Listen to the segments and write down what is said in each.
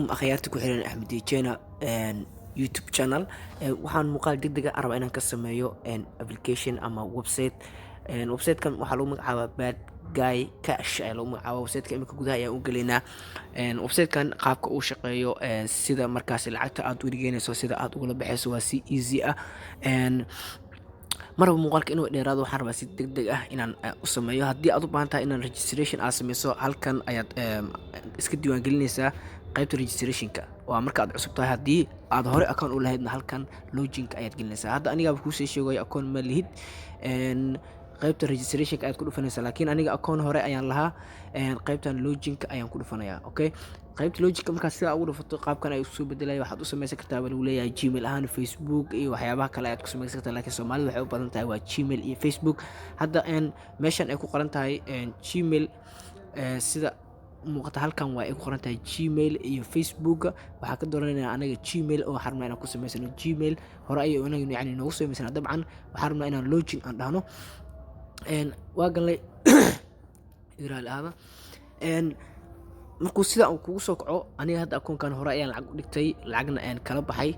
akhyaarta ku xiran Axmed Dijeena YouTube channel waxaan muuqaal degdeg ah rabaa inaan ka sameeyo application ama website-kan waxaa lagu magacaabaa Bad Guy Cash ayaa lagu magacaabaa. Website-ka imika gudaha ayaan u galeynaa. Website-kan qaabka uu shaqeeyo sida markaas lacagta aad werigeynayso sida aad ugala baxayso waa si easy ah. marba muuqaalka inuu dheeraado waxaan rabaa si degdeg ah inaan u sameeyo. haddii aad u baahan tahay inaan registration aad sameyso, halkan ayaad iska diiwaan gelinaysaa qaybta registrationka. waa marka aad cusub tahay. haddii aad hore account u lahaydna halkan login-ka ayaad gelinaysaa. hadda aniga kuu soo sheegayo account ma lihid, qaybta registrationka ayaad ku dhufanaysaa, laakiin aniga account hore ayaan lahaa. qaybtan login-ka ayaan ku dhufanayaa. okay, qaybta login-ka markaad sidaa ugu dhufato qaabkan ay soo bedelayo. waxaad u samaysan kartaa bal uu leeyahay Gmail ahaan, Facebook iyo waxyaabaha kale ayaad ku samaysan kartaa, laakiin Soomaalida waxay u badan tahay waa Gmail iyo Facebook. hadda meeshan ay ku qoran tahay Gmail, sida muuqata halkan waa ay ku qoran tahay Gmail iyo Facebook. waxaa ka dooranaynaa anaga Gmail oo waxaan rabnaa inaan ku samaysano Gmail. hore ayay anaga yani noogu samaysana, dabcan waxaan rabnaa inaan login aan dhahno. waa galnay idraal ahaba. markuu sida uu kugu soo kaco, aniga hadda akoonkan hore ayaan lacag u dhigtay, lacagna kala baxay.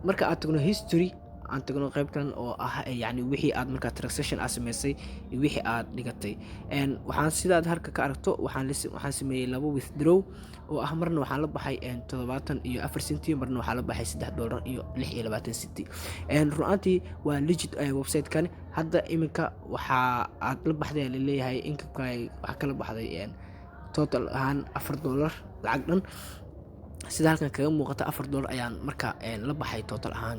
marka aad tagno history aan tagno qaybtan oo ah yani wixii aad markaa transaction aad samaysay iyo wixii aad dhigatay. waxaan sidaad harka ka aragto waxaan sameeyey 2 withdraw oo ah marna waxaan la baxay 74 senti, marna waxaan la baxay $3 iyo 26 senti. runaantii waa legit website-kan. hadda iminka waxa aad la baxday leeyahay income-ka waxa kala baxday total ahaan $4 lacag dhan. sida halkan kaga muuqata $4 ayaan marka la baxay total ahaan.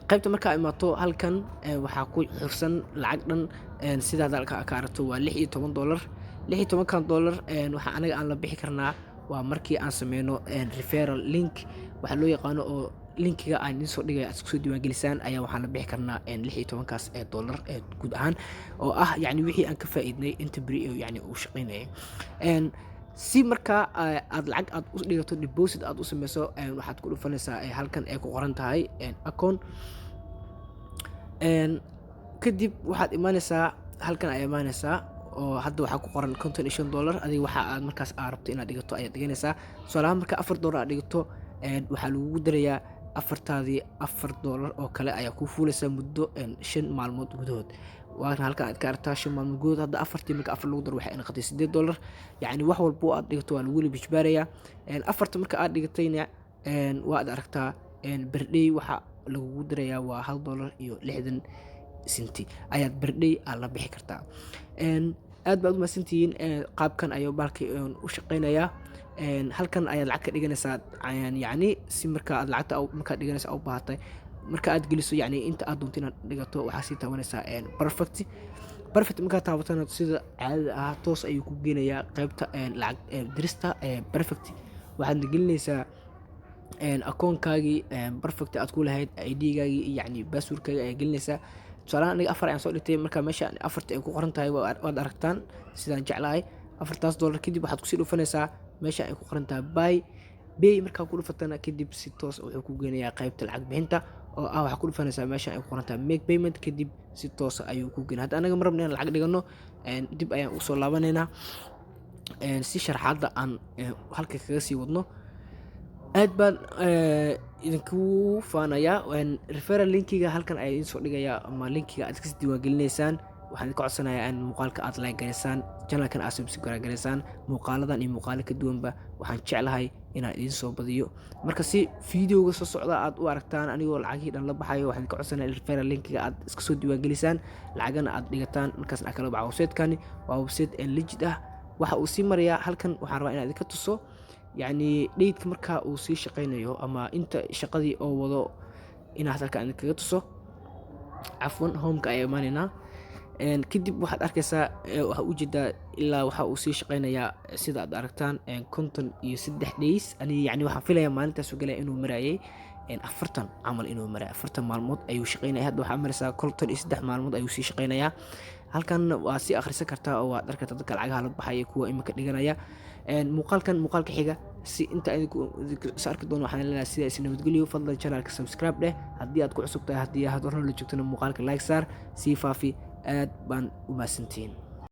qaybta marka imaato halkan waxaa ku xirsan lacag dhan sida halka ka aragto waa $16. $16 waxa anaga aan la bixi karnaa waa markii aan sameyno referral link waxa loo yaqaano, oo linkiga aan idin soo dhigay aad isku soo diiwaangelisaan ayaa waxaan la bixi karnaa $16 guud ahaan, oo ah yani wixii aan ka faa'iidnay inta beri yani uu shaqeynayay. si marka aad lacag aad u dhigato deposit aad u sameyso, waxaad ku dhufanaysaa halkan ay ku qoran tahay account. kadib waxaad imaanaysaa halkan ay imaanaysaa oo hadda waxaa ku qoran $55. adiga waxa aad markaas rabto inaad dhigato ayaad dhiganaysaa. tusaalahaan marka $4 aad dhigato, waxaa lagugu darayaa afartaadii $4 oo kale ayaa kuu fuulaysaa muddo 5 maalmood gudahood. waana halkan aad ka aragtaa 5 maalmood gudahood. hadda afartii marka afar lagu daro waxay noqotay $8. yani wax walbo aad dhigato waa lagu bijbaaraya. afarta marka aad dhigatayna waad aragtaa birthday waxa lagugu darayaa waa $1 iyo 60 senti ayaad birthday aad la bixi kartaa. aad baad u mahadsantihiin. qaabkan ayuu baalkii u shaqeynayaa. halkan ayaad lacag ka dhiganaysaa, yani si marka aad lacagta marka dhiganaysaa u baahatay marka aad geliso yani inta aad doonto inaad dhigato waxaa sii taabanaysaa perfect. markaa taabatana sida caadada ah toos ayuu ku geenayaa qaybta lacag dirista perfect. waxaad gelinaysaa akoonkaagii perfect aad ku lahayd, ID-gaagii yani password-kaaga ayaa gelinaysaa. tusaalahaan aniga 4 ayaan soo dhigtay, marka meesha 4 ay ku qoran tahay waad aragtaan sidaan jeclahay. $4 kadib waxaad kusii dhufanaysaa meesha ay ku qoran tahay pay. markaa ku dhufatana kadib si toos wuxuu ku geenayaa qaybta lacag bixinta, oo ah waxaa ku dhufanaysaa meesha ay ku qoran tahay make payment. kadib si toos ayuu ku geenaa. hadda anaga marabna inaan lacag dhigano, dib ayaan usoo laabanaynaa si sharaxaadda aan halka kaga sii wadno. aad baan idinku faanayaa. referral linkiga halkan ayaa idin soo dhigayaa, ama linkiga aad iska diiwaan gelinaysaan. waxaan idin ka codsanayaa in muuqaalka aad like gareysaan, channelkan aad subscribe gareysaan. muuqaaladan iyo muuqaalo ka duwanba waxaan jeclahay inaan idin soo badiyo. marka si videoga soo socda aad u aragtaan anigoo lacagii dhan la baxayo, waxaan ka codsanayaa referral linkiga aad iska soo diiwaan gelisaan, lacagana aad dhigataan. markaasna aad kala baxo. website-kani waa website legit ah. waxa uu sii marayaa halkan. waxaan rabaa inaan idinka tuso yani date-ka marka uu sii shaqeynayo ama inta shaqadii oo wado inaad halkan idinkaga tuso. cafwan, home-ka ayaa imaanaynaa. kadib waxaad arkaysaa waxa u jeedaa ilaa waxa uu sii shaqeynayaa sida aad aragtaan 53 days. yani waxaan filayaa maalintaas oo galay inuu marayay 40 camal inuu maray 40 maalmood ayuu shaqeynaya. hadda waxaa maraysaa 53 maalmood ayuu sii shaqeynayaa. halkan waa si akhrisan kartaa oo waad arki kartaa dadka lacagaha la baxaya kuwa imika dhiganaya. muuqaalka xiga si inta idinku arki doono waxaan leenahay sida is nabadgelyo. fadlan channelka subscribe dheh haddii aad ku cusub tahay. haddii aad hore la joogtana muuqaalka like saar, sii faafi. aad baan u mahadsantihiin.